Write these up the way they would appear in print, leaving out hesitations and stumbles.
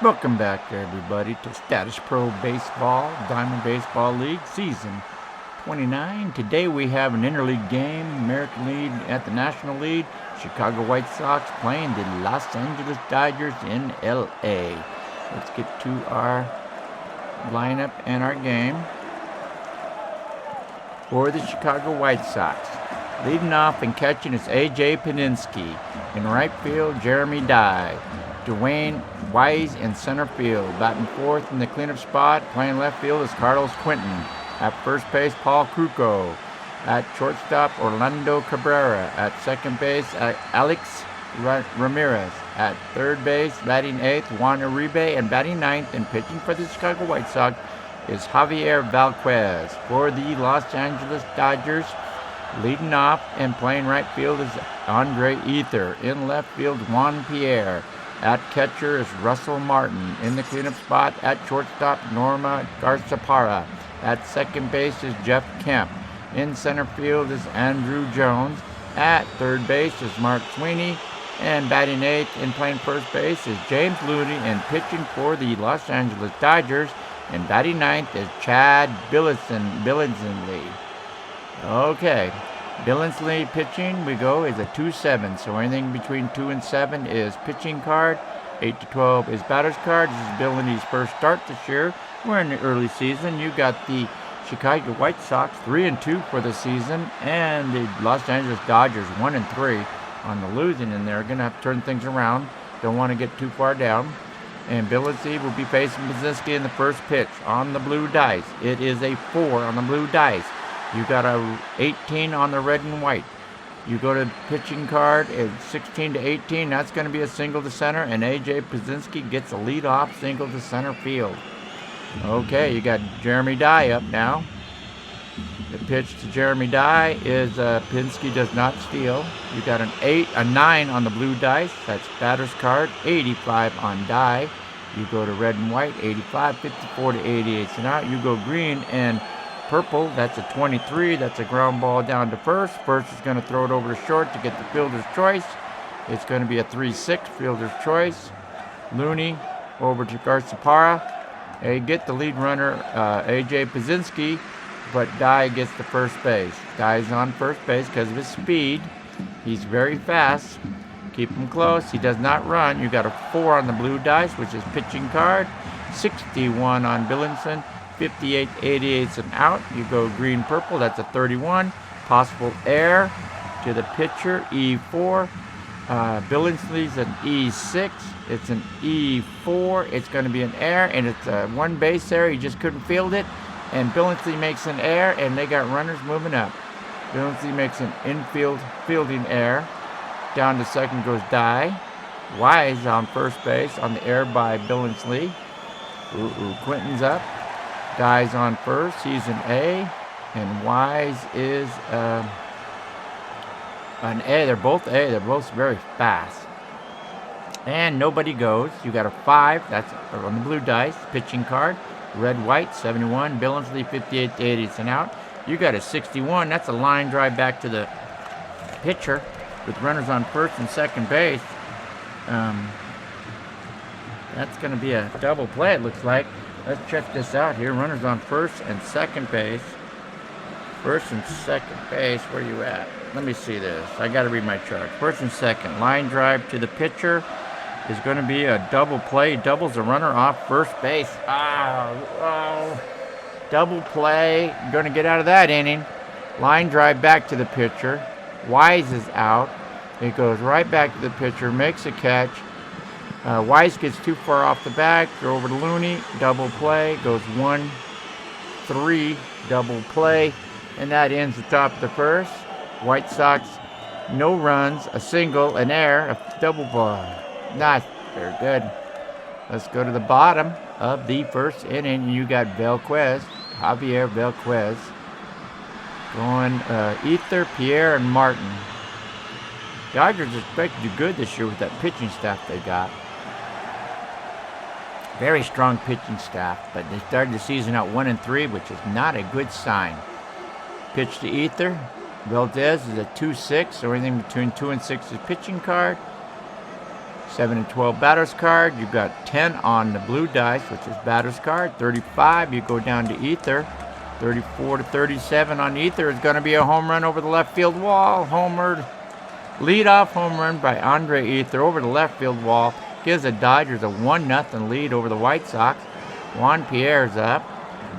Welcome back, everybody, to Statis-Pro Baseball, Diamond Baseball League, Season 29. Today we have an interleague game, American League at the National League. Chicago White Sox playing the Los Angeles Dodgers in L.A. Let's get to our lineup and our game. For the Chicago White Sox, leading off and catching is A.J. Padinsky. In right field, Jeremy Dye. Dwayne Wise in center field. Batting fourth in the cleanup spot. Playing left field is Carlos Quinton. At first base, Paul Kruko. At shortstop, Orlando Cabrera. At second base, Alex Ramirez. At third base, batting eighth, Juan Uribe. And batting ninth and pitching for the Chicago White Sox is Javier Vazquez. For the Los Angeles Dodgers, leading off and playing right field is Andre Ether. In left field, Juan Pierre. At catcher is Russell Martin. In the cleanup spot, at shortstop, Norma Garciaparra. At second base is Jeff Kemp. In center field is Andrew Jones. At third base is Mark Sweeney. And batting eighth and playing first base is James Looney. And pitching for the Los Angeles Dodgers and batting ninth is Chad Billinsley. Okay. Billinsley pitching, we go, is a 2-7. So anything between 2 and 7 is pitching card. 8 to 12 is batter's card. This is Billinsley's first start this year. We're in the early season. You got the Chicago White Sox 3-2 for the season, and the Los Angeles Dodgers 1-3 on the losing, and they're going to have to turn things around. Don't want to get too far down. And Billinsley will be facing Padinsky in the first pitch on the blue dice. It is a 4 on the blue dice. You got a 18 on the red and white. You go to pitching card, it's 16 to 18. That's going to be a single to center, and A.J. Padinsky gets a leadoff single to center field. Okay, you got Jeremy Dye up now. The pitch to Jeremy Dye is Padinsky does not steal. You got a 9 on the blue dice. That's batter's card. 85 on Dye. You go to red and white, 85, 54 to 88. So now you go green and purple, that's a 23. That's a ground ball down to first. First is going to throw it over to short to get the fielder's choice. It's going to be a 3-6 fielder's choice. Looney over to Garciaparra. They get the lead runner, A.J. Padinsky, but Dye gets the first base. Dye's on first base because of his speed. He's very fast. Keep him close. He does not run. You got a 4 on the blue dice, which is pitching card. 61 on Billinson. 58, 88's an out. You go green-purple. That's a 31. Possible error to the pitcher, E4. Billinsley's an E6. It's an E4. It's going to be an error, and it's a one base error. He just couldn't field it. And Billinsley makes an error, and they got runners moving up. Billinsley makes an infield fielding error. Down to second goes Dye. Wise on first base on the error by Billinsley. Quinton's up. Dye's on first. He's an A. And Wise is an A. They're both A. They're both very fast. And nobody goes. You got a 5. That's on the blue dice. Pitching card. Red-white, 71. Billinsley, 58 to 80. It's an out. You got a 61. That's a line drive back to the pitcher with runners on first and second base. That's going to be a double play, it looks like. Let's check this out here. Runners on first and second base. First and second base, where you at? Let me see this. I got to read my chart. First and second. Line drive to the pitcher is going to be a double play. Doubles a runner off first base. Double play. Going to get out of that inning. Line drive back to the pitcher. Wise is out. It goes right back to the pitcher. Makes a catch. Wise gets too far off the back. Throw over to Looney. Double play. Goes 1-3. Double play. And that ends the top of the first. White Sox, no runs, a single, an error, a double ball. Not very good. Let's go to the bottom of the first inning. You got Javier Vazquez. Going Ether, Pierre, and Martin. Dodgers expect to do good this year with that pitching staff they got. Very strong pitching staff, but they started the season out 1-3, which is not a good sign. Pitch to Ether. Valdez is a 2-6, so anything between 2 and 6 is pitching card. 7 and 12 batter's card. You've got 10 on the blue dice, which is batter's card. 35, you go down to ether. 34 to 37 on ether is going to be a home run over the left field wall. Homered. Leadoff home run by Andre Ether over the left field wall. Gives the Dodgers a 1-0 lead over the White Sox. Juan Pierre's up.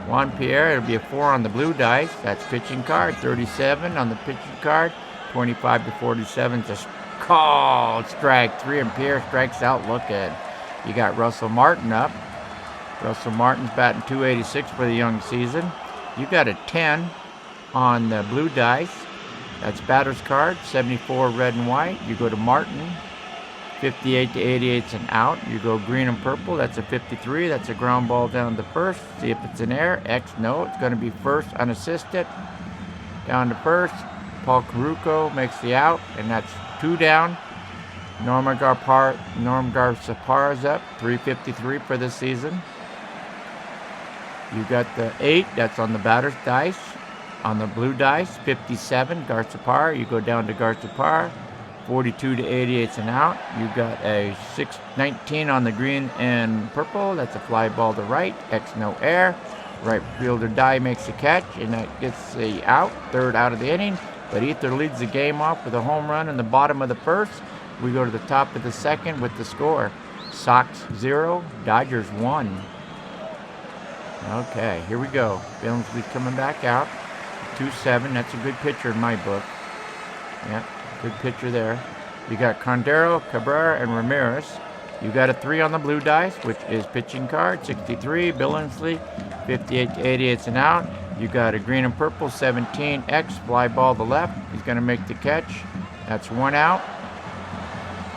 Juan Pierre, it'll be a 4 on the blue dice. That's pitching card. 37 on the pitching card. 25 to 47 is a called strike 3, and Pierre strikes out looking. You got Russell Martin up. Russell Martin's batting .286 for the young season. You got a 10 on the blue dice. That's batter's card. 74 red and white. You go to Martin. 58 to 88's an out. You go green and purple. That's a 53. That's a ground ball down to first. See if it's in air. X, no. It's going to be first unassisted. Down to first. Paul Caruco makes the out, and that's 2 down. Norm Garciaparra's up. 353 for this season. You got the 8. That's on the batter's dice. On the blue dice, 57, Garciaparra. You go down to Garciaparra. 42 to 88's an out. You got a 619 on the green and purple. That's a fly ball to right. X, no air. Right fielder Dye makes a catch, and that gets the out. 3rd out of the inning. But Ether leads the game off with a home run in the bottom of the 1st. We go to the top of the 2nd with the score. Sox 0, Dodgers 1. Okay, here we go. Billinsley coming back out. 2-7. That's a good pitcher in my book. Yeah, good pitcher there. You got Condero, Cabrera, and Ramirez. You got a 3 on the blue dice, which is pitching card. 63, Billinsley. 58 to 88's an out. You got a green and purple, 17, X, fly ball to left. He's going to make the catch. That's 1 out.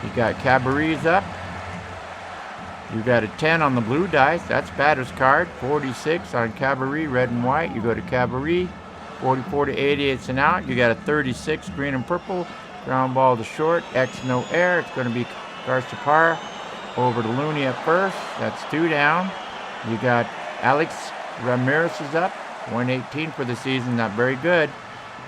You got Cabarrus up. You got a 10 on the blue dice. That's batter's card. 46 on Cabarrus, red and white. You go to Cabarrus. 44 to 88's an out. You got a 36, green and purple. Ground ball to short. X, no air. It's going to be Garciaparra over to Looney at first. That's 2 down. You got Alex Ramirez is up. 118 for the season, not very good.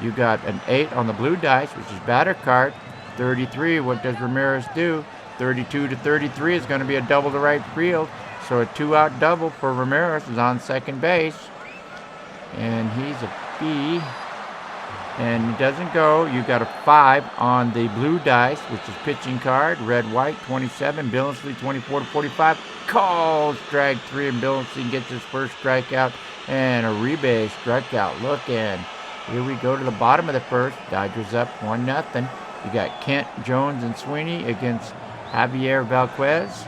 You got an 8 on the blue dice, which is batter card. 33, what does Ramirez do? 32 to 33 is going to be a double to right field. So a 2-out double for Ramirez is on second base. And he's a B. And he doesn't go. You got a 5 on the blue dice, which is pitching card. Red, white, 27. Billinsley, 24 to 45. Called strike 3, and Billinsley gets his first strikeout. And Uribe strikeout looking. Here we go to the bottom of the 1st. Dodgers up 1-0. You got Kent, Jones, and Sweeney against Javier Vazquez.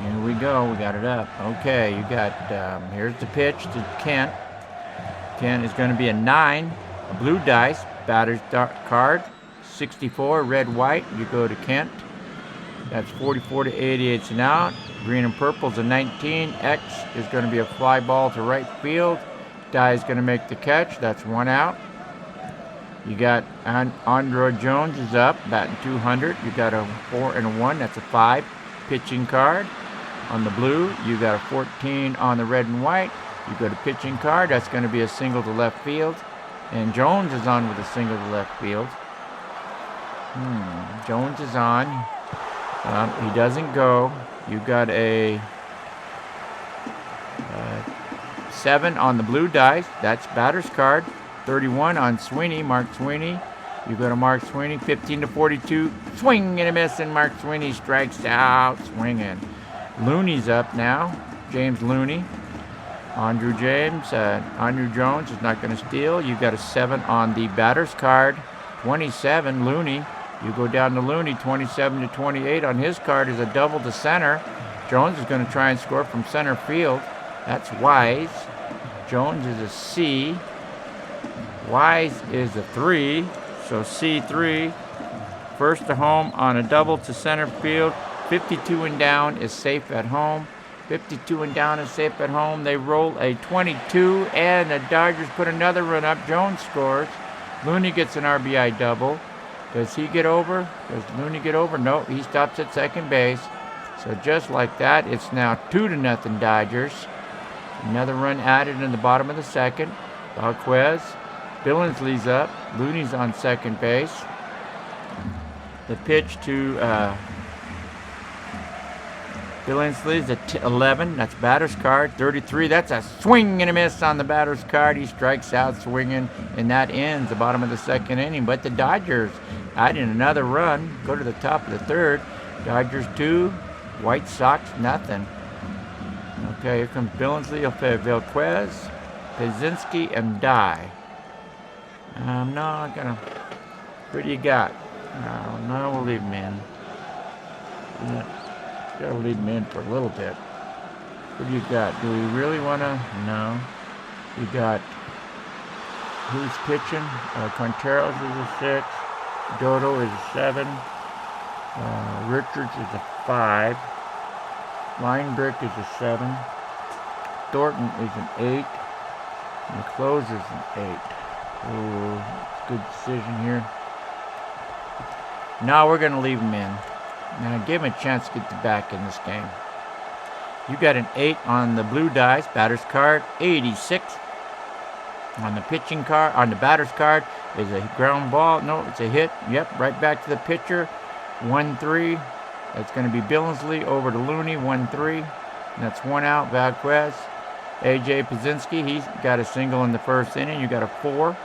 Here we go. We got it up. Okay, you got, here's the pitch to Kent. Kent is going to be a 9. A blue dice, batter's card. 64, red, white. You go to Kent. That's 44 to 88's an out. Green and purple's a 19. X is going to be a fly ball to right field. Dye is going to make the catch. That's 1 out. You got Andre Jones is up, batting 200. You got a 4 and a 1. That's a 5. Pitching card. On the blue, you got a 14 on the red and white. You go to pitching card. That's going to be a single to left field. And Jones is on with a single to left field. Jones is on. He doesn't go. You got a 7 on the blue dice. That's batter's card. 31 on Sweeney, Mark Sweeney. You go to Mark Sweeney, 15 to 42. Swing and a miss, and Mark Sweeney strikes out, swinging. Looney's up now. James Looney. Andrew Jones is not going to steal. You got a 7 on the batter's card. 27, Looney. You go down to Looney, 27 to 28 on his card is a double to center. Jones is going to try and score from center field. That's Wise. Jones is a C. Wise is a 3. So C3. First to home on a double to center field. 52 and down is safe at home. 52 and down is safe at home. They roll a 22, and the Dodgers put another run up. Jones scores. Looney gets an RBI double. Does he get over? Does Looney get over? No, he stops at second base. So just like that, it's now 2-0 Dodgers. Another run added in the bottom of the 2nd. Vazquez. Billinsley's up. Looney's on second base. The pitch to Billinsley is at 11. That's batter's card. 33. That's a swing and a miss on the batter's card. He strikes out swinging, and that ends the bottom of the second inning. But the Dodgers add in another run. Go to the top of the third. Dodgers 2, White Sox nothing. Okay, here comes Billinsley, Vazquez, Paydirt, and Dye. I'm not gonna. What do you got? No, we'll leave him in. Gotta leave him in for a little bit. What do you got? Do we really wanna? No. You got. Who's pitching? Quinteros is a 6. Dodo is a 7. Richards is a 5. Linebrick is a 7. Thornton is an 8. And the closer's an 8. Ooh, good decision here. Now we're going to leave him in. Now give him a chance to get the back in this game. You got an 8 on the blue dice, batter's card, 86. On the pitching card, on the batter's card is a ground ball. No, it's a hit. Yep, right back to the pitcher. 1-3. That's going to be Billinsley over to Looney. 1-3. And that's 1 out. Vazquez. A.J. Paydirt, he's got a single in the first inning. You got a 4.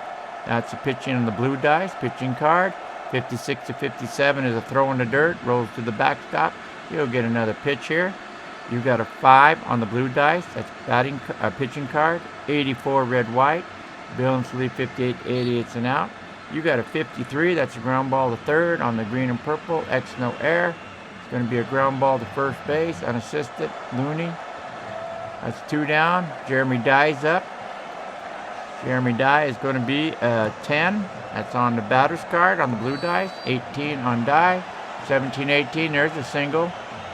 That's a pitching on the blue dice. Pitching card. 56 to 57 is a throw in the dirt. Rolls to the backstop. You'll get another pitch here. You got a 5 on the blue dice. That's pitching card. 84 red-white. Billinsley 58, 88's an out. You got a 53. That's a ground ball to third on the green and purple. X no air. It's going to be a ground ball to first base. Unassisted. Looney. That's 2 down. Jeremy Dye's up. Jeremy Dye is going to be 10. That's on the batter's card on the blue dice. 18 on Dye. 17-18. There's a single.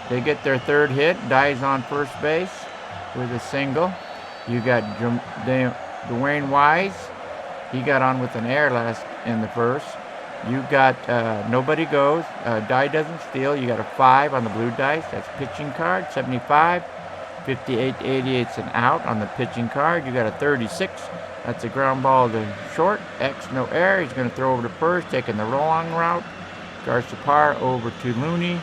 They get their third hit. Dye's on first base with a single. You got Dwayne Wise. He got on with an error last in the first. You got nobody goes. Dye doesn't steal. You got a 5 on the blue dice. That's pitching card. 75. 58, 88's an out on the pitching card. You got a 36. That's a ground ball to short. X no air. He's going to throw over to first, taking the long route. Garcepar over to Looney.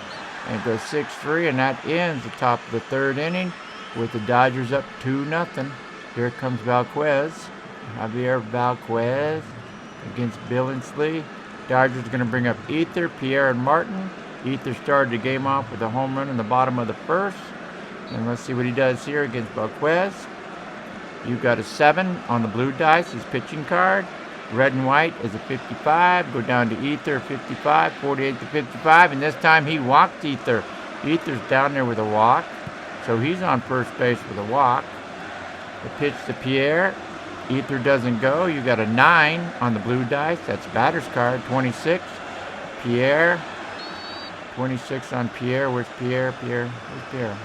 And it goes 6-3, and that ends the top of the third inning with the Dodgers up 2-0. Here comes Vazquez. Javier Vazquez against Billinsley. Dodgers are going to bring up Ether, Pierre, and Martin. Ether started the game off with a home run in the bottom of the first. And let's see what he does here against Vazquez. You got a 7 on the blue dice, his pitching card. Red and white is a 55. Go down to Ether, 55, 48 to 55. And this time he walked Ether. Ether's down there with a walk. So he's on first base with a walk. The pitch to Pierre. Ether doesn't go. You got a 9 on the blue dice. That's batter's card, 26. Pierre. 26 on Pierre. Where's Pierre? Where's Pierre?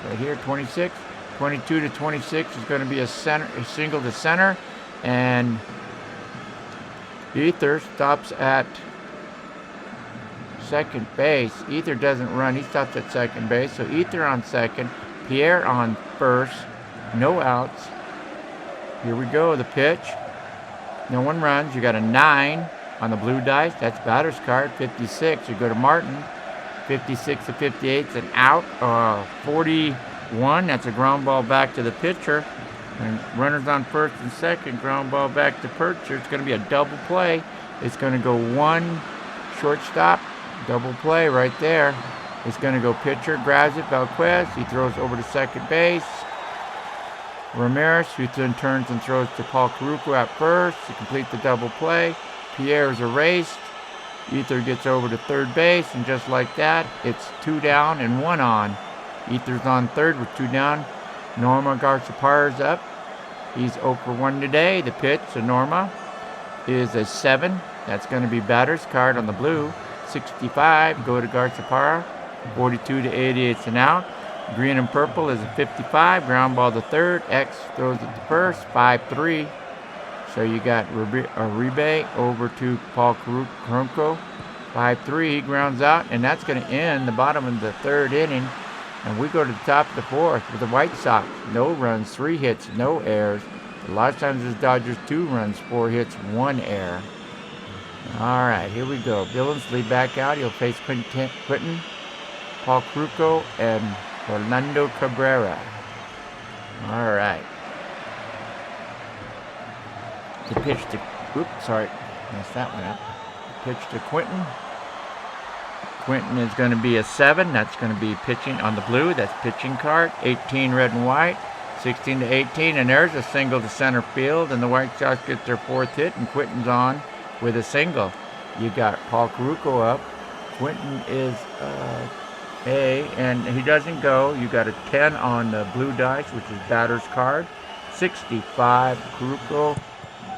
Right here, 26. 22 to 26 is going to be a single to center. And Ether stops at second base. Ether doesn't run. He stops at second base. So Ether on second. Pierre on first. No outs. Here we go. The pitch. No one runs. You got a 9 on the blue dice. That's batter's card. 56. You go to Martin. 56 to 58 is an out. 41. That's a ground ball back to the pitcher. And runners on first and second, ground ball back to pitcher. It's going to be a double play. It's going to go 1 shortstop, double play right there. It's going to go pitcher, grabs it, Vazquez. He throws over to second base. Ramirez, who then turns and throws to Paul Caruco at first to complete the double play. Pierre is erased. Ether gets over to third base, and just like that, it's 2 down and 1 on. Ether's on third with 2 down. Norma Garcepar's up. He's 0 for 1 today. The pitch to Norma is a 7. That's going to be batter's card on the blue. 65. Go to Garcepar. 42 to 88's an out. Green and purple is a 55. Ground ball to third. X throws it to first. 5-3. So you got Uribe over to Paul Caruco. 5-3. He grounds out, and that's going to end the bottom of the third inning. And we go to the top of the fourth with the White Sox. No runs, 3 hits, no errors. A lot of times it's Dodgers 2 runs, 4 hits, 1 error. All right, here we go. Billinsley back out. He'll face Quentin, Paul Cruco, and Orlando Cabrera. All right. The pitch to, oops, sorry, messed that one up. The pitch to Quentin. Quentin is going to be a 7. That's going to be pitching on the blue. That's pitching card. 18 red and white. 16 to 18. And there's a single to center field. And the White Sox get their 4th hit. And Quentin's on with a single. You got Paul Caruco up. Quentin is A. And he doesn't go. You got a 10 on the blue dice, which is batter's card. 65 Caruco.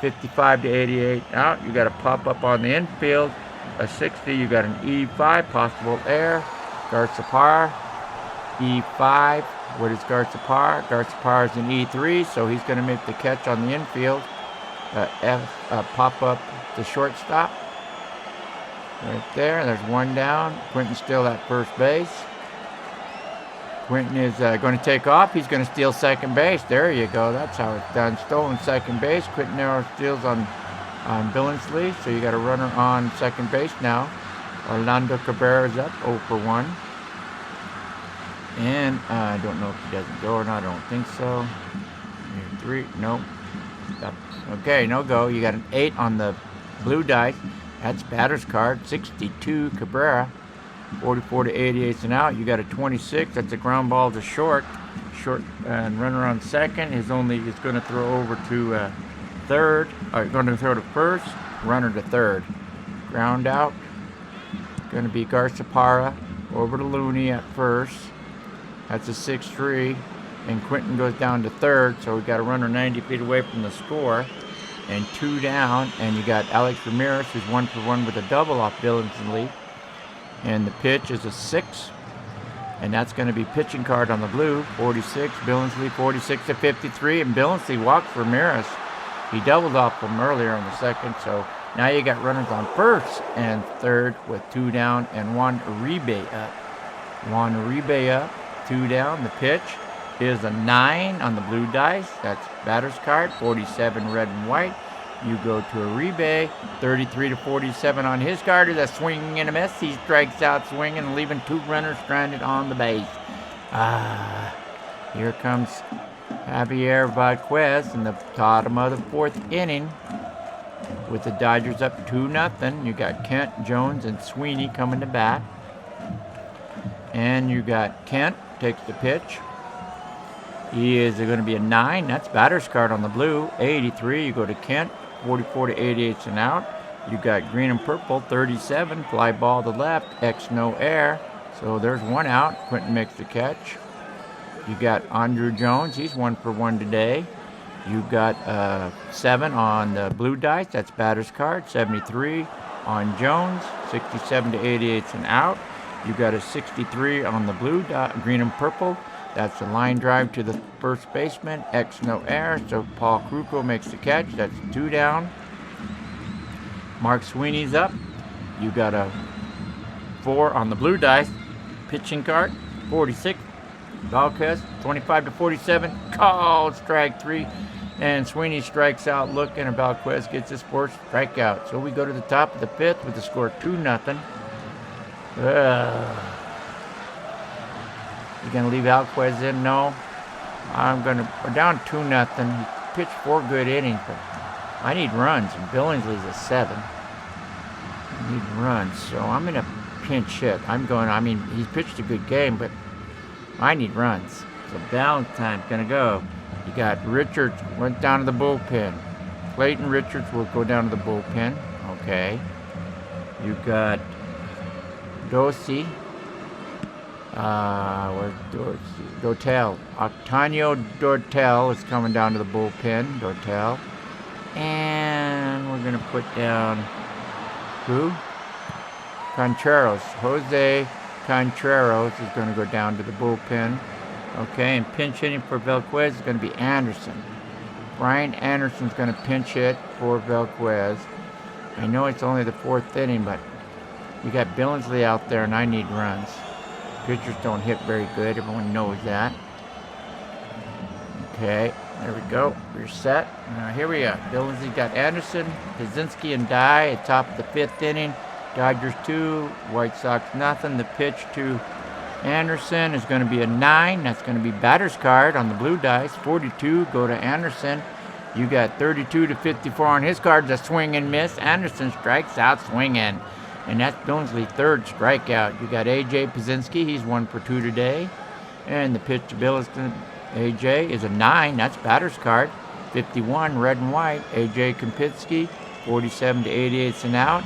55 to 88 out. You got a pop up on the infield. A 60, you got an E5, possible air. Garza E5. What is Garza? Garza is an E3, so he's going to make the catch on the infield. Pop up the shortstop. Right there. There's one down. Quentin's still at first base. Quentin is going to take off. He's going to steal second base. There you go. That's how it's done. Stolen second base. Quentin Arrow steals on Billinsley, so you got a runner on second base now. Orlando Cabrera is up 0 for 1. And I don't know if he doesn't go or not. I don't think so. 3, nope. Stop. Okay, no go. You got an 8 on the blue dice. That's batter's card. 62 Cabrera. 44 to 88 and out. You got a 26. That's a ground ball to short. Short and runner on second. Is going to throw over to third. Going to throw to first. Runner to third. Ground out. Going to be Garza over to Looney at first. That's a 6-3. And Quentin goes down to third. So we got a runner 90 feet away from the score. And 2 down. And you got Alex Ramirez, who's 1 for 1 with a double off Billinsley. And the pitch is a 6. And that's going to be pitching card on the blue. 46. Billinsley 46 to 53. And Billinsley walks Ramirez. He doubled off him earlier in the second. So now you got runners on first and third with 2 down and Juan Uribe up. Juan Uribe up. 2 down. The pitch is a 9 on the blue dice. That's batter's card. 47 red and white. You go to Uribe, 33 to 47 on his card. Is a swing and a miss. He strikes out swinging, leaving 2 runners stranded on the base. Here comes Javier Vazquez in the bottom of the 4th inning with the Dodgers up 2-0. You got Kent, Jones, and Sweeney coming to bat. And you got Kent takes the pitch. He is going to be a 9. That's batter's card on the blue. 83. You go to Kent. 44 to 88 and out. You got green and purple, 37, fly ball to left, X no air. So there's 1 out. Quentin makes the catch. You got Andrew Jones, he's 1 for 1 today. You got 7 on the blue dice, that's batter's card, 73 on Jones, 67 to 88 and out. You got a 63 on the blue green and purple. That's a line drive to the first baseman. X no air. So Paul Cruco makes the catch. That's 2 down. Mark Sweeney's up. You got a 4 on the blue dice. Pitching card. 46. Vazquez. 25 to 47. Called strike 3. And Sweeney strikes out looking. And Vazquez gets his 4th strikeout. So we go to the top of the 5th with the score 2-0. You gonna leave Vazquez in? No. We're down 2-0. He pitched 4 good innings, but I need runs, and Billingsley's a 7. I need runs, so I'm in a pinch hit. He's pitched a good game, but I need runs. So Valentine's gonna go. You got Richards went down to the bullpen. Clayton Richards will go down to the bullpen. Okay. You got Dorsey. Where's Dortel? Octanio Dortel is coming down to the bullpen. Dortel. And we're going to put down who? Contreras. Jose Contreras is going to go down to the bullpen. Okay, and pinch hitting for Vazquez is going to be Anderson. Brian Anderson's going to pinch hit for Vazquez. I know it's only the 4th inning, but we got Billinsley out there, and I need runs. Pitchers don't hit very good. Everyone knows that. Okay. There we go. We're set. Here we are. Billinsley got Anderson, Pazinski, and Dye at top of the 5th inning. Dodgers 2, White Sox nothing. The pitch to Anderson is going to be a 9. That's going to be batter's card on the blue dice. 42 go to Anderson. You got 32 to 54 on his card. A swing and miss. Anderson strikes out swinging. And that's Billinsley's 3rd strikeout. You got A.J. Pazinski. He's 1 for 2 today. And the pitch to Billinsley, A.J. is a 9. That's batter's card. 51, red and white. A.J. Kempinski, 47 to 88 and out.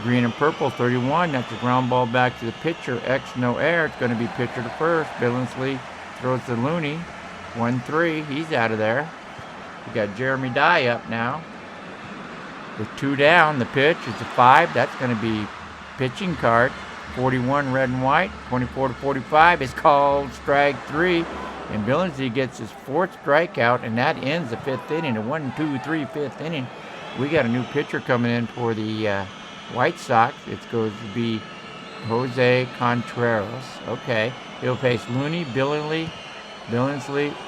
Green and purple, 31. That's a ground ball back to the pitcher. X, no air. It's going to be pitcher to first. Billinsley throws to Looney. 1-3. He's out of there. We got Jeremy Dye up now. With 2 down, the pitch is a 5. That's going to be pitching card. 41, red and white. 24 to 45 is called strike 3. And Billinsley gets his 4th strikeout, and that ends the 5th inning. A 1-2-3 5th inning. We got a new pitcher coming in for the White Sox. It's going to be Jose Contreras. Okay. He'll face Looney, Billinsley,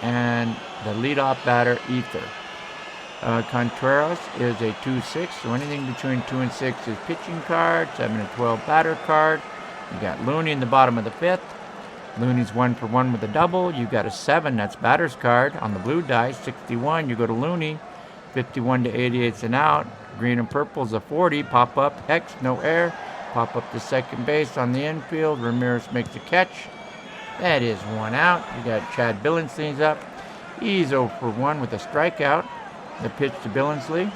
and the leadoff batter, Ether. Contreras is a 2-6, so anything between 2 and 6 is pitching card. 7 and 12 batter card. You got Looney in the bottom of the 5th. Looney's 1 for 1 with a double. You got a 7, that's batter's card on the blue dice. 61, you go to Looney. 51 to 88 and out. Green and purple's a 40. Pop up, X, no air. Pop up to second base on the infield. Ramirez makes a catch. That is 1 out. You got Chad Billinsley's up. He's 0 for 1 with a strikeout. The pitch to Billinsley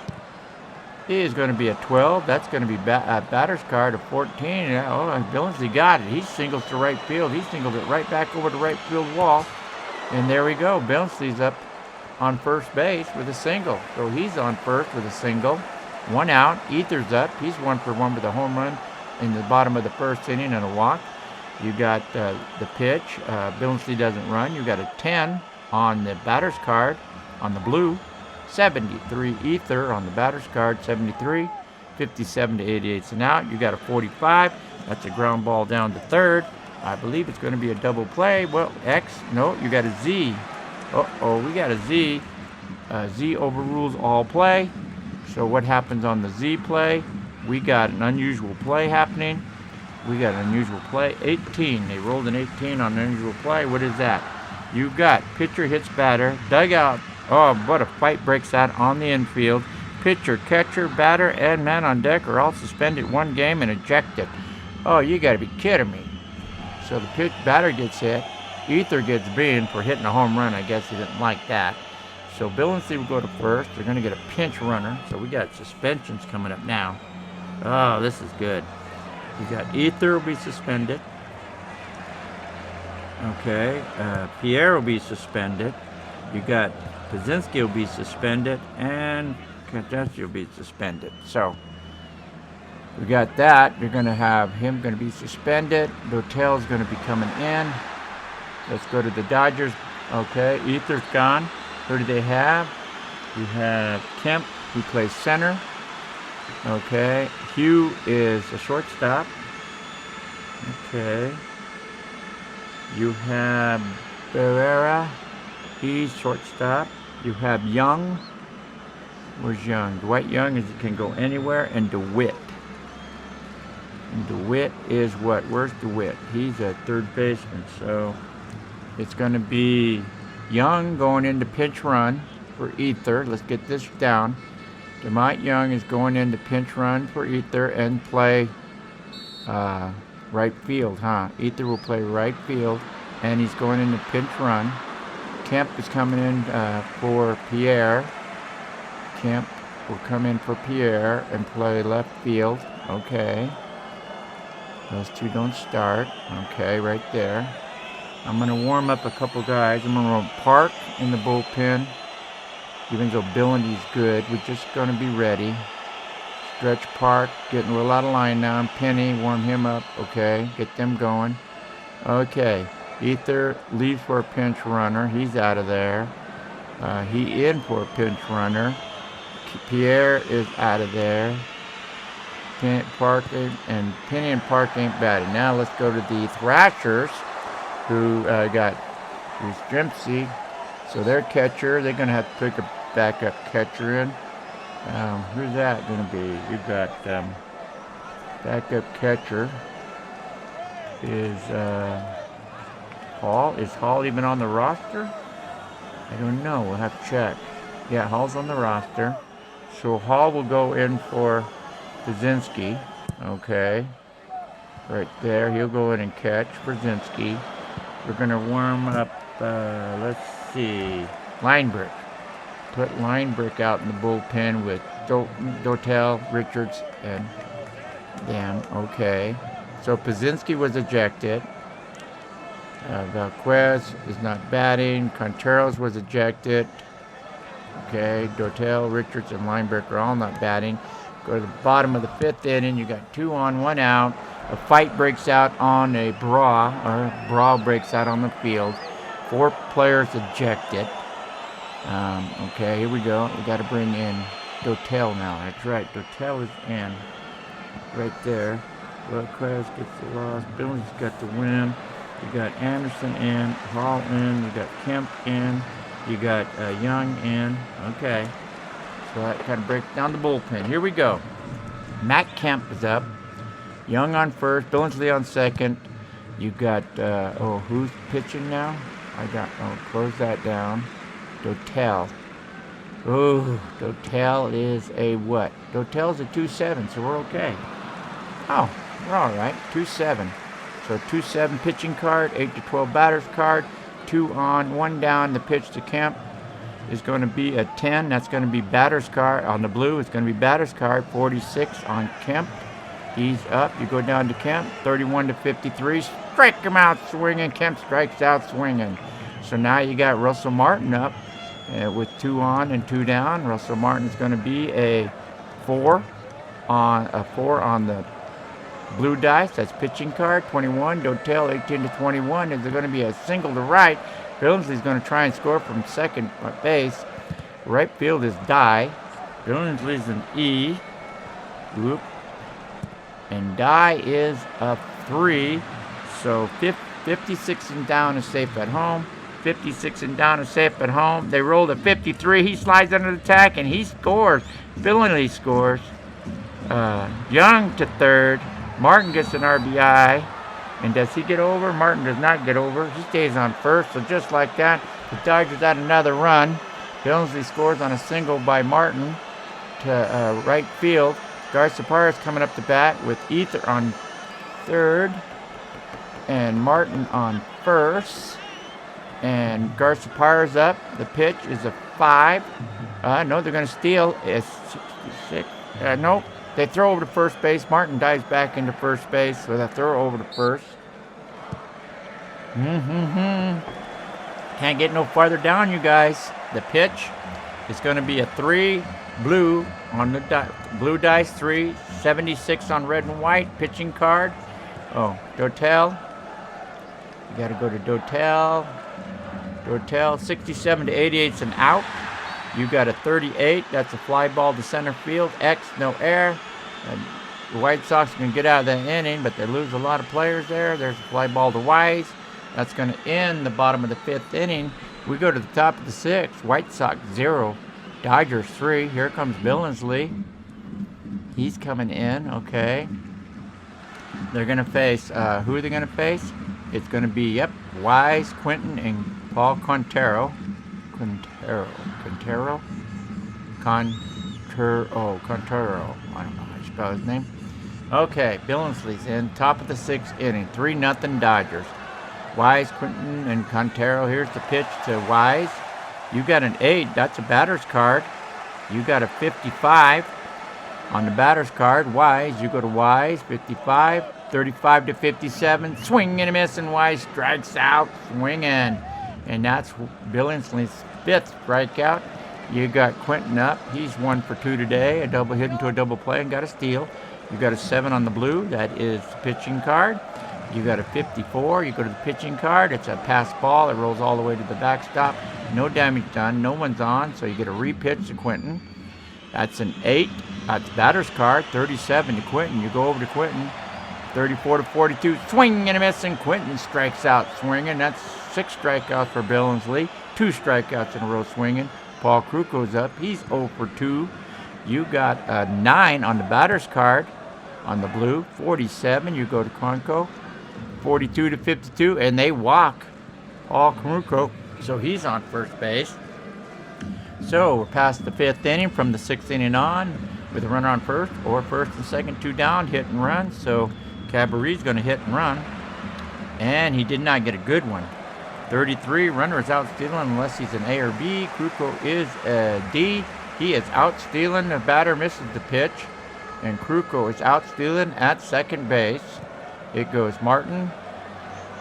is going to be a 12. That's going to be a batter's card of 14. Oh, Billinsley got it. He singles to right field. He singled it right back over the right field wall. And there we go. Billinsley's up on first base with a single. So he's on first with a single. 1 out. Ether's up. He's 1 for 1 with a home run in the bottom of the 1st inning and a walk. You got the pitch. Billinsley doesn't run. You got a 10 on the batter's card on the blue. 73 Ether on the batter's card. 73. 57 to 88 and out. You got a 45. That's a ground ball down to third. I believe it's going to be a double play. Well, X. No, you got a Z. Uh-oh, we got a Z. Z overrules all play. So what happens on the Z play? We got an unusual play happening. We got an unusual play. 18. They rolled an 18 on an unusual play. What is that? You got pitcher hits batter. Dugout. Oh, what a fight breaks out on the infield. Pitcher, catcher, batter, and man on deck are all suspended 1 game and ejected. Oh, you got to be kidding me. So the batter gets hit. Ether gets beamed for hitting a home run. I guess he didn't like that. So Billinsley will go to first. They're going to get a pinch runner. So we got suspensions coming up now. Oh, this is good. You got Ether will be suspended. Okay. Pierre will be suspended. You got Pazinski will be suspended. And Kardashian will be suspended. So we got that. You're going to have him going to be suspended. Dotel's going to be coming in. Let's go to the Dodgers. Okay, Ether's gone. Who do they have? You have Kemp, who plays center. Okay, Hugh is a shortstop. Okay. You have Barrera. He's shortstop. You have Young. Where's Young? Dwight Young can go anywhere. And DeWitt. And DeWitt is what? Where's DeWitt? He's a third baseman. So it's going to be Young going into pinch run for Ether. Let's get this down. DeMont Young is going into pinch run for Ether and play right field, huh? Ether will play right field, and he's going into pinch run. Kemp is coming in for Pierre. Kemp will come in for Pierre and play left field. Okay. Those two don't start. Okay, right there. I'm going to warm up a couple guys. I'm going to run Park in the bullpen. Even though Billinsley's good, we're just going to be ready. Stretch Park, getting a little out of line now. Penny, warm him up. Okay, get them going. Okay, Ether leaves for a pinch runner. He's out of there. He in for a pinch runner. Pierre is out of there. Park and Penny and Park ain't batted. Now let's go to the Thrashers, who got Dempsey, So their catcher, they're going to have to pick a backup catcher in. Who's that going to be? You've got backup catcher is Hall. Is Hall even on the roster? I don't know. We'll have to check. Yeah, Hall's on the roster. So Hall will go in for Brzezinski. Okay. Right there. He'll go in and catch Brzezinski. We're going to warm up, let's see, Linebrick. Put Linebrick out in the bullpen with Dotel, Richards, and them. Okay. So Brzezinski was ejected. Vazquez is not batting. Contreras was ejected. Okay. Dotel, Richards, and Linebrick are all not batting. Go to the bottom of the 5th inning. You got 2 on, 1 out. A fight breaks out on a brawl breaks out on the field. 4 players ejected. Okay, here we go. We got to bring in Dotel now. That's right. Dotel is in right there. Vazquez gets the loss. Billinsley's got the win. You got Anderson in. Hall in. You got Kemp in. You got Young in. Okay. So that kind of breaks down the bullpen. Here we go. Matt Kemp is up. Young on first. Billinsley on second. You got, who's pitching now? Close that down. Dotel. Oh, Dotel is a what? Dotel's a 2-7, so we're okay. Oh, we're all right. 2-7. So 2-7 pitching card, 8-12 batters card, 2 on, 1 down. The pitch to Kemp is going to be a 10. That's going to be batter's card on the blue. It's going to be batter's card, 46 on Kemp. He's up. You go down to Kemp, 31-53. Strike him out swinging. Kemp strikes out swinging. So now you got Russell Martin up with 2 on and 2 down. Russell Martin's going to be a 4 on the blue dice. That's pitching card, 21. Dotel, 18-21. Is there going to be a single to right? Billinsley's going to try and score from second base. Right field is die. Billinsley's an E. Whoop. And die is a 3. So 56 and down is safe at home. 56 and down is safe at home. They rolled a 53. He slides under the tack and he scores. Billinsley scores. Young to third. Martin gets an RBI. And does he get over? Martin does not get over. He stays on first. So just like that, the Dodgers add another run. Billinsley scores on a single by Martin to right field. Garciaparra's coming up to bat with Ether on third and Martin on first. And Garciaparra's up. The pitch is a 5. No, they're going to steal. It's 6. Nope. They throw over to first base. Martin dives back into first base with a throw over to first. Can't get no farther down, you guys. The pitch is going to be a 3. Blue on the blue dice, 3, 76 on red and white. Pitching card. Oh, Dotel. You got to go to Dotel. Dotel, 67-88 is an out. You got a 38. That's a fly ball to center field. X, no air. And the White Sox can get out of that inning, but they lose a lot of players there. There's a fly ball to Wise. That's going to end the bottom of the 5th inning. We go to the top of the 6th. White Sox 0. Dodgers 3. Here comes Billinsley. He's coming in. Okay. They're going to face, who are they going to face? It's going to be, Wise, Quinton, and Paul Contero. Contero. I don't know how to spell his name. Okay, Billinsley's in. Top of the 6th inning. 3-0 Dodgers. Wise, Quinton, and Contero. Here's the pitch to Wise. You got an 8. That's a batter's card. You got a 55 on the batter's card. Wise. You go to Wise. 55. 35-57. Swing and a miss, and Wise strikes out. Swinging. And that's Billinsley's 5th strikeout. You got Quinton up. He's 1 for 2 today. A double hit into a double play and got a steal. You got a 7 on the blue. That is the pitching card. You got a 54. You go to the pitching card. It's a pass ball. It rolls all the way to the backstop. No damage done. No one's on. So you get a repitch to Quinton. That's an 8. That's batter's card. 37 to Quinton. You go over to Quinton. 34-42. Swing and a miss, and Quinton strikes out swinging. That's 6 strikeouts for Billinsley. 2 strikeouts in a row swinging. Paul Kruko's up. He's 0 for 2. You got a 9 on the batter's card on the blue. 47. You go to Kronko. 42 to 52. And they walk Paul Kruko. So he's on first base. So we're past the 5th inning from the 6th inning on with a runner on first or first and second, 2 down, hit and run. So Cabaret's going to hit and run. And he did not get a good one. 33, runner is out stealing unless he's an A or B. Kruko is a D. He is out stealing. The batter misses the pitch. And Kruko is out stealing at second base. It goes Martin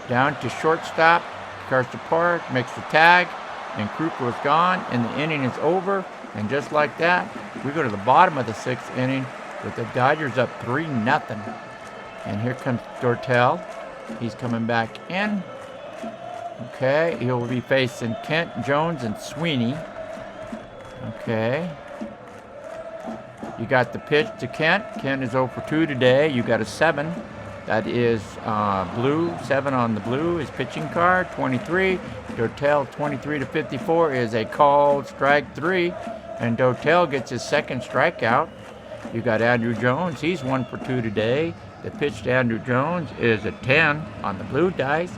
down to shortstop. Cars to park, makes the tag. And Kruko is gone, and the inning is over. And just like that, we go to the bottom of the 6th inning with the Dodgers up 3-0. And here comes Dortel. He's coming back in. Okay, he'll be facing Kent, Jones, and Sweeney. Okay. You got the pitch to Kent. Kent is 0 for 2 today. You got a 7. That is blue. 7 on the blue is pitching card. 23. Dortel 23 to 54 is a called strike 3. And Dortel gets his 2nd strikeout. You got Andrew Jones. He's 1 for 2 today. The pitch to Andrew Jones is a 10 on the blue dice.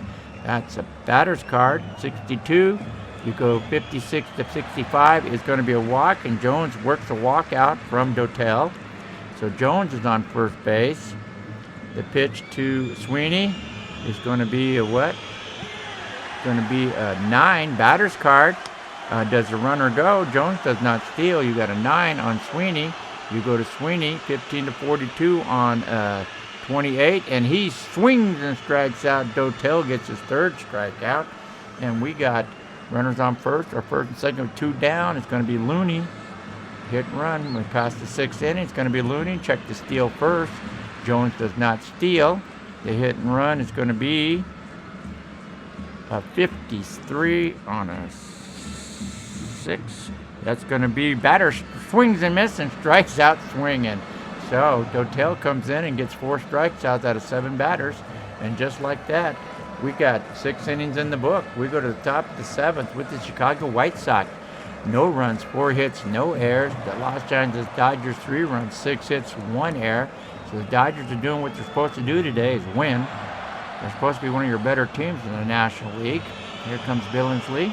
That's a batter's card. 62. You go 56 to 65 is going to be a walk, and Jones works a walk out from Dortel. So Jones is on first base. The pitch to Sweeney is going to be a what? Going to be a 9, batter's card. Does the runner go? Jones does not steal. You got a 9 on Sweeney. You go to Sweeney, 15 to 42 on 28, and he swings and strikes out. Dortel gets his 3rd strikeout, and we got runners on first or first and second with 2 down. It's going to be Looney. Hit and run. We pass the 6th inning. It's going to be Looney. Check the steal first. Jones does not steal. The hit and run is going to be a 53 on a 6. That's going to be batter swings and misses and strikes out swinging. So Dortel comes in and gets 4 strikeouts out of 7 batters. And just like that, we got 6 innings in the book. We go to the top of the 7th with the Chicago White Sox. No runs, 4 hits, no errors. The Los Angeles Dodgers 3 runs, 6 hits, 1 error. So the Dodgers are doing what they're supposed to do today, is win. They're supposed to be one of your better teams in the National League. Here comes Billinsley.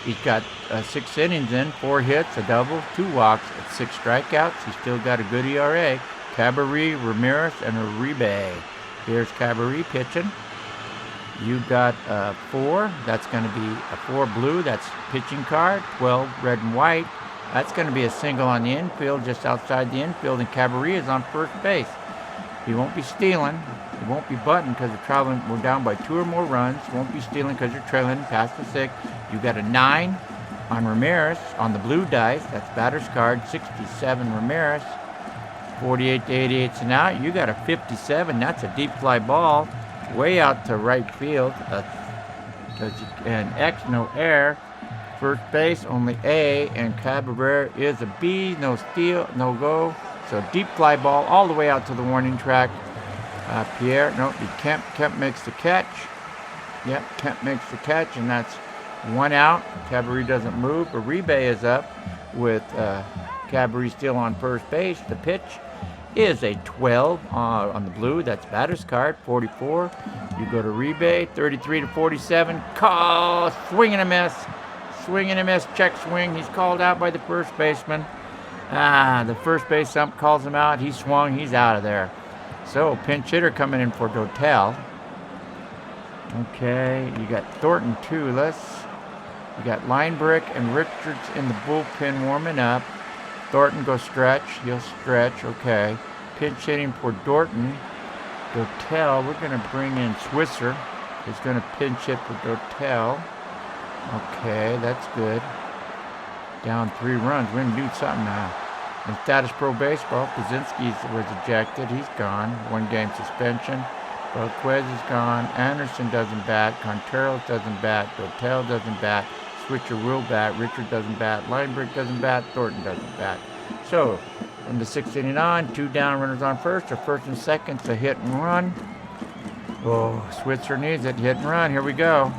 He's got 6 innings in, 4 hits, a double, 2 walks, 6 strikeouts. He's still got a good ERA. Cabaret, Ramirez, and Uribe. Here's Cabaret pitching. You got 4. That's going to be a 4 blue. That's pitching card. 12 red and white. That's going to be a single on the infield, just outside the infield, and Cabaret is on first base. He won't be stealing. He won't be butting because we're down by 2 or more runs. Won't be stealing because you're trailing past the 6. You got a 9 on Ramirez on the blue dice. That's batter's card. 67 Ramirez. 48 to 88's an out. You got a 57. That's a deep fly ball way out to right field. An X, no air. First base, only A, and Cabaret is a B. No steal, no go. So deep fly ball all the way out to the warning track. Kemp makes the catch. Yep, Kemp makes the catch, and that's 1 out. Cabaret doesn't move. Uribe is up with Cabaret still on first base. The pitch is a 12 on the blue. That's batter's card. 44. You go to Uribe. 33 to 47. Call. Swing and a miss. Swing and a miss. Check swing. He's called out by the first baseman. The first base ump calls him out. He swung. He's out of there. So pinch hitter coming in for Dortel. Okay. You got Thornton tooless. You got Linebrick and Richards in the bullpen warming up. Thornton goes stretch. He'll stretch. Okay. Pinch hitting for Dortell. We're going to bring in Swisser. He's going to pinch hit for Dortell. Okay, that's good. Down 3 runs. We're going to do something now. In Statis-Pro Baseball, Pazinski was ejected. He's gone. 1-game suspension. Vazquez is gone. Anderson doesn't bat. Contreras doesn't bat. Dortell doesn't bat. Switcher will bat. Richard doesn't bat. Linebrick doesn't bat. Thornton doesn't bat. So, from the 6th inning on, 2 down runners on first, or first and second, to hit and run. Oh, Switzer needs it. Hit and run. Here we go.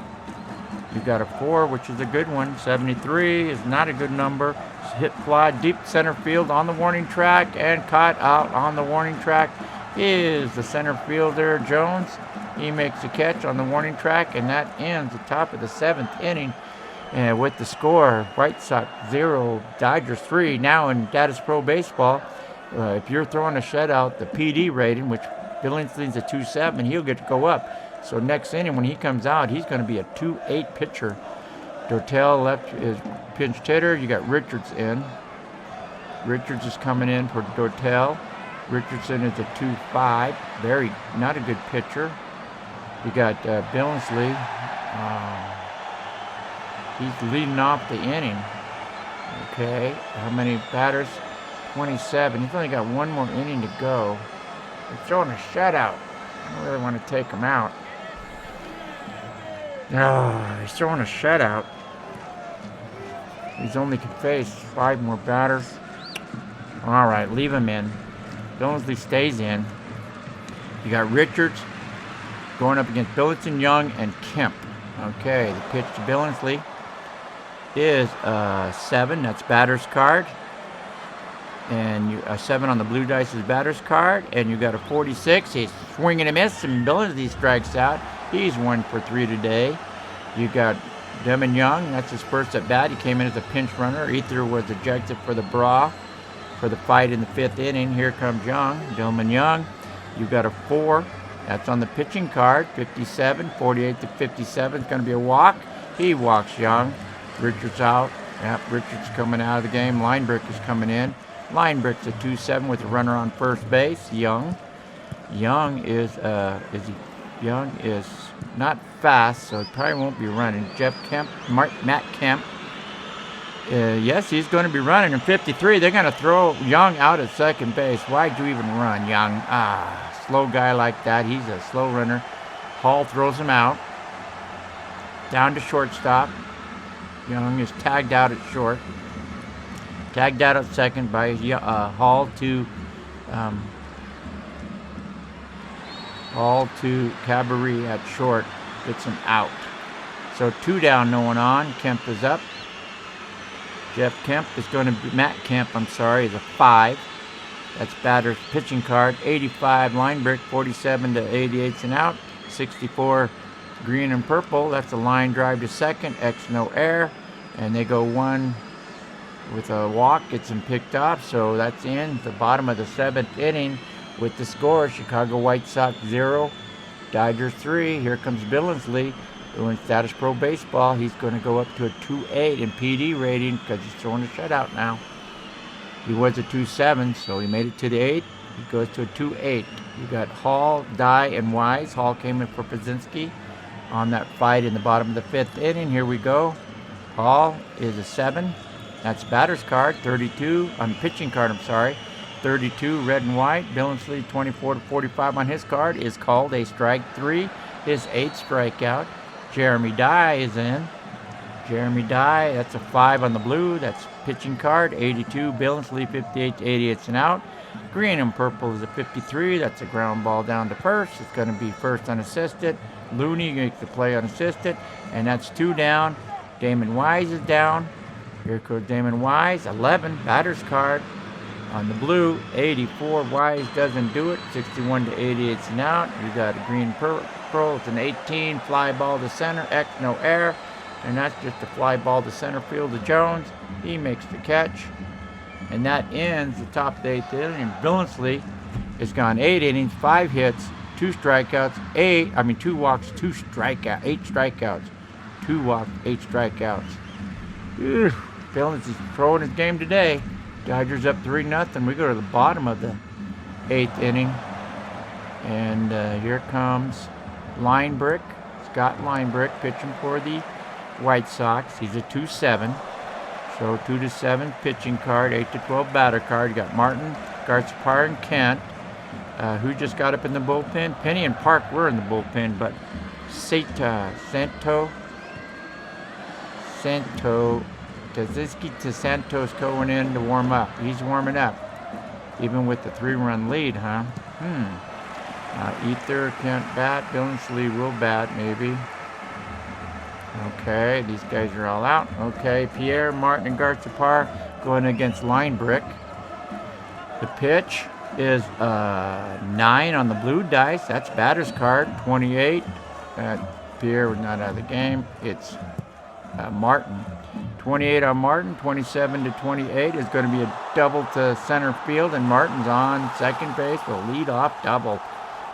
You got a 4, which is a good one. 73 is not a good number. Hit fly deep center field on the warning track and caught out on the warning track is the center fielder Jones. He makes a catch on the warning track, and that ends the top of the 7th inning. And with the score, White Sox 0, Dodgers 3. Now in Statis-Pro Baseball, if you're throwing a shutout, the PD rating, which Billinsley's a 2.7, he'll get to go up. So next inning, when he comes out, he's going to be a 2.8 pitcher. Dortel left is pinch hitter. You got Richards in. Richards is coming in for Dortel. Richardson is a 2.5. Very not a good pitcher. You got Billinsley. He's leading off the inning. Okay, how many batters? 27. He's only got one more inning to go. He's throwing a shutout. I don't really want to take him out. He's throwing a shutout. He's only can face 5 more batters. All right, leave him in. Billinsley stays in. You got Richards going up against Billington, Young, and Kemp. Okay, the pitch to Billinsley is 7. That's batter's card. And a 7 on the blue dice is batter's card. And you got a 46. He's swinging and miss, and Billinsley strikes out. He's 1 for 3 today. You got Demon Young. That's his first at bat. He came in as a pinch runner. Ether was ejected for the brawl for the fight in the 5th inning. Here comes Young. Demon Young. You got a 4. That's on the pitching card. 57. 48 to 57 is going to be a walk. He walks Young. Richards out. Yep, Richards coming out of the game. Linebrick is coming in. Linebrick's a 2.7 with a runner on first base. Young is Young is not fast, so he probably won't be running. Matt Kemp. Yes, he's going to be running in 53. They're going to throw Young out at second base. Why'd you even run, Young? Slow guy like that. He's a slow runner. Hall throws him out. Down to shortstop. Young is tagged out at short. Tagged out at second by Hall to Cabaret at short. Gets him out. So 2 down, no one on. Kemp is up. Jeff Kemp is going to be, Matt Kemp, I'm sorry, is a 5. That's batter's pitching card. 85 Linebrick, 47 to 88's and out. 64 green and purple. That's a line drive to second. X no air. And they go 1 with a walk. Gets him picked off. So that's in the bottom of the 7th inning with the score. Chicago White Sox 0. Dodgers 3. Here comes Billinsley doing Statis-Pro Baseball. He's going to go up to a 2.8 in PD rating because he's throwing a shutout now. He was a 2.7, so he made it to the 8. He goes to a 2.8. You got Hall, Dye, and Wise. Hall came in for Pazinski on that fight in the bottom of the 5th inning. Here we go. Hall is a 7. That's batter's card. 32 on the pitching card. I'm sorry. 32 red and white. Billinsley 24 to 45 on his card is called a strike 3. His 8th strikeout. Jeremy Dye is in. Jeremy Dye, that's a 5 on the blue. That's pitching card. 82 Billinsley, 58 to 88 and out. Green and purple is a 53. That's a ground ball down to first. It's going to be first unassisted. Looney makes the play unassisted. And that's 2 down. Damon Wise is down. Here goes Damon Wise. 11 batter's card. On the blue, 84 Wise doesn't do it. 61 to 88 and out. You got a green purple. It's an 18 fly ball to center. X no air. And that's just a fly ball to center field to Jones. He makes the catch. And that ends the top of the 8th inning. Billinsley has gone 8 innings, 5 hits, 2 strikeouts, 2 walks, 8 strikeouts. 2 walks, 8 strikeouts. Billinsley's throwing his game today. Dodgers up 3-0. We go to the bottom of the 8th inning. And here comes Linebrick, Scott Linebrick, pitching for the White Sox. He's a 2.7. So 2 to 7 pitching card, 8 to 12 batter card. You got Martin, Garcepar, and Kent. Who just got up in the bullpen? Penny and Park were in the bullpen, but Tazinski to Santos going in to warm up. He's warming up, even with the 3-run lead, huh? Ether can't bat. Billinsley will bat, maybe. Okay, these guys are all out. Okay, Pierre, Martin, and Garza-Par going against Line Brick. The pitch is 9 on the blue dice. That's batter's card. 28. Pierre was not out of the game. It's Martin. 28 on Martin. 27 to 28 is going to be a double to center field, and Martin's on second base with a lead-off double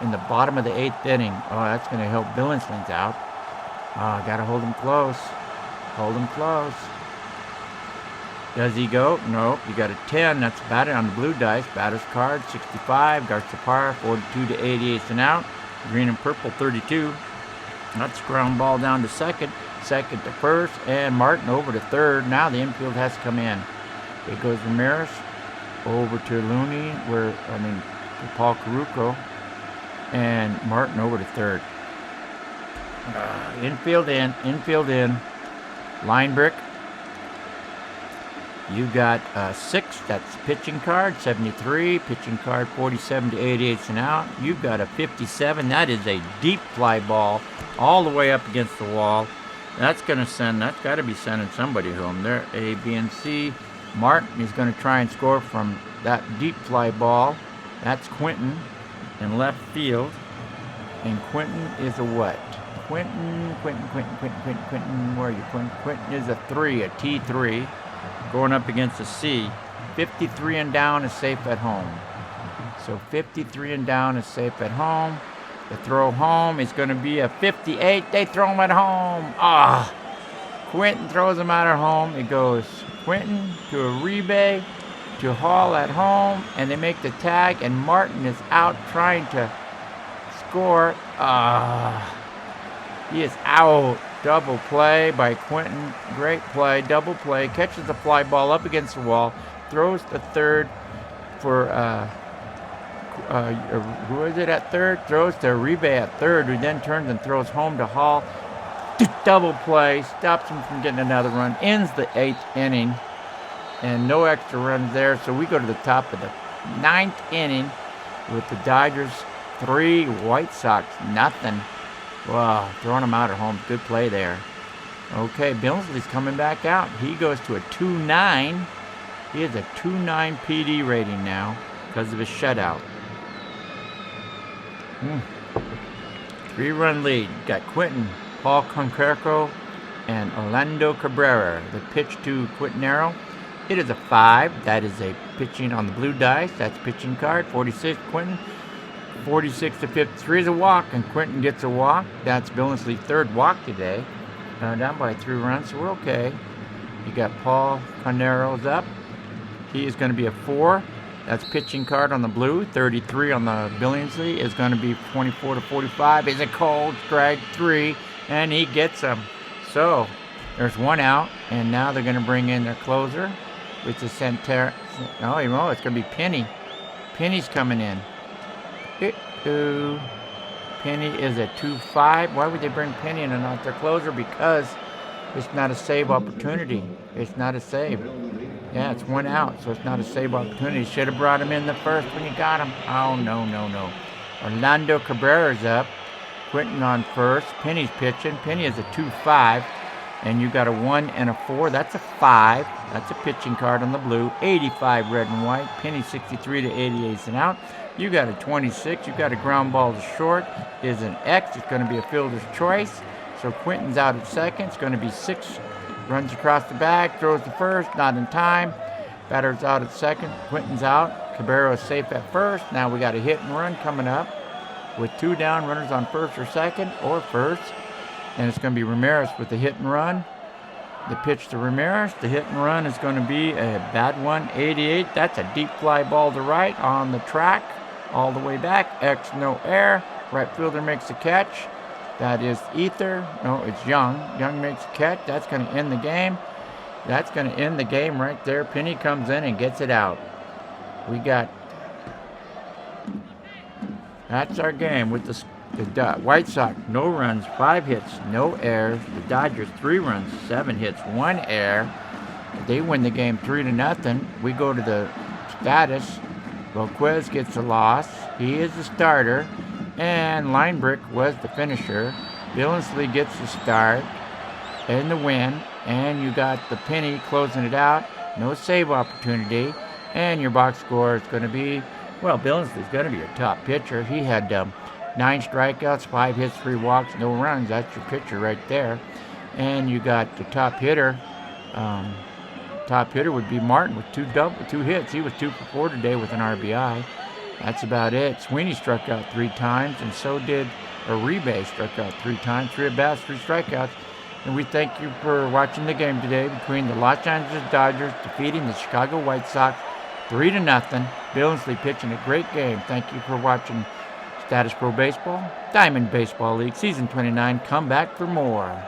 in the bottom of the 8th inning. Oh, that's going to help Billinsley's out. Oh, got to hold him close. Hold him close. Does he go? Nope. You got a 10. That's batted on the blue dice. Batter's card, 65. Garza-Par, 42 to 88 and out. Green and purple, 32. That's ground ball down to second. Second to first. And Martin over to third. Now the infield has to come in. It goes Ramirez over to Looney, to Paul Caruco. And Martin over to third. Infield in. Line Brick. You got 6, that's pitching card, 73, pitching card 47 to 88 and out. You've got a 57, that is a deep fly ball all the way up against the wall. That's got to be sending somebody home. There, A, B, and C. Martin is going to try and score from that deep fly ball. That's Quentin in left field. And Quentin is a what? Quentin, where are you, Quentin? Quentin is a 3, a T3. Going up against a C. 53 and down is safe at home. So 53 and down is safe at home. The throw home is going to be a 58. They throw him at home. Quentin throws him out at home. It goes Quentin to Uribe to Hall at home. And they make the tag. And Martin is out trying to score. He is out. Double play by Quentin. Great play. Double play. Catches the fly ball up against the wall. Throws to third for, who is it at third? Throws to Uribe at third, who then turns and throws home to Hall. Double play. Stops him from getting another run. Ends the 8th inning. And no extra runs there. So we go to the top of the 9th inning with the Dodgers 3, White Sox nothing. Wow, throwing him out at home. Good play there. Okay, Billinsley's coming back out. He goes to a 2.9. He has a 2.9 PD rating now because of his shutout. 3-run lead. Got Quentin, Paul Conquerco, and Orlando Cabrera. The pitch to Quintanero. It is a 5. That is a pitching on the blue dice. That's pitching card. 46, Quentin. 46 to 53 is a walk, and Quentin gets a walk. That's Billinsley's 3rd walk today. Down by 3 runs, so we're okay. You got Paul Connero's up. He is going to be a 4. That's pitching card on the blue. 33 on the Billinsley is going to be 24 to 45. Is a cold strike 3, and he gets them. So there's 1 out, and now they're going to bring in their closer, which is Santerra. Oh, it's going to be Penny. Penny's coming in. Penny is a 2.5. Why would they bring Penny in and not their closer? Because it's not a save opportunity. It's not a save. Yeah, it's 1 out, so it's not a save opportunity. Should have brought him in the first when you got him. Oh, no. Orlando Cabrera's up. Quentin on first. Penny's pitching. Penny is a 2.5. And you got a 1 and a 4. That's a 5. That's a pitching card on the blue. 85 red and white. Penny 63 to 88 and out. You got a 26. You got a ground ball to short. Is an X. It's going to be a fielder's choice. So Quentin's out at second. It's going to be 6. Runs across the bag. Throws to first. Not in time. Batter's out at second. Quentin's out. Cabrera is safe at first. Now we got a hit and run coming up with 2 down. Runners on first or second or first. And it's going to be Ramirez with the hit and run. The pitch to Ramirez. The hit and run is going to be a bad one. 88. That's a deep fly ball to right on the track. All the way back. X, no air. Right fielder makes a catch. That is Ether. No, it's Young. Young makes a catch. That's going to end the game. That's going to end the game right there. Penny comes in and gets it out. We got... That's our game with the White Sox, no runs, 5 hits, no errors. The Dodgers, 3 runs, 7 hits, 1 error. They win the game 3-0. We go to the Statis. Vazquez gets a loss. He is the starter. And Linebrick was the finisher. Billinsley gets the start and the win. And you got the Penny closing it out. No save opportunity. And your box score is going to be, well, Billinsley's going to be your top pitcher. He had 9 strikeouts, 5 hits, 3 walks, no runs. That's your pitcher right there. And you got the top hitter. Top hitter would be Martin with 2 hits. He was 2 for 4 today with an RBI. That's about it. Sweeney struck out 3 times, and so did Uribe, struck out 3 times. 3 at-bats, 3 strikeouts. And we thank you for watching the game today between the Los Angeles Dodgers defeating the Chicago White Sox 3-0. Billinsley pitching a great game. Thank you for watching Statis-Pro Baseball, Diamond Baseball League, Season 29. Come back for more.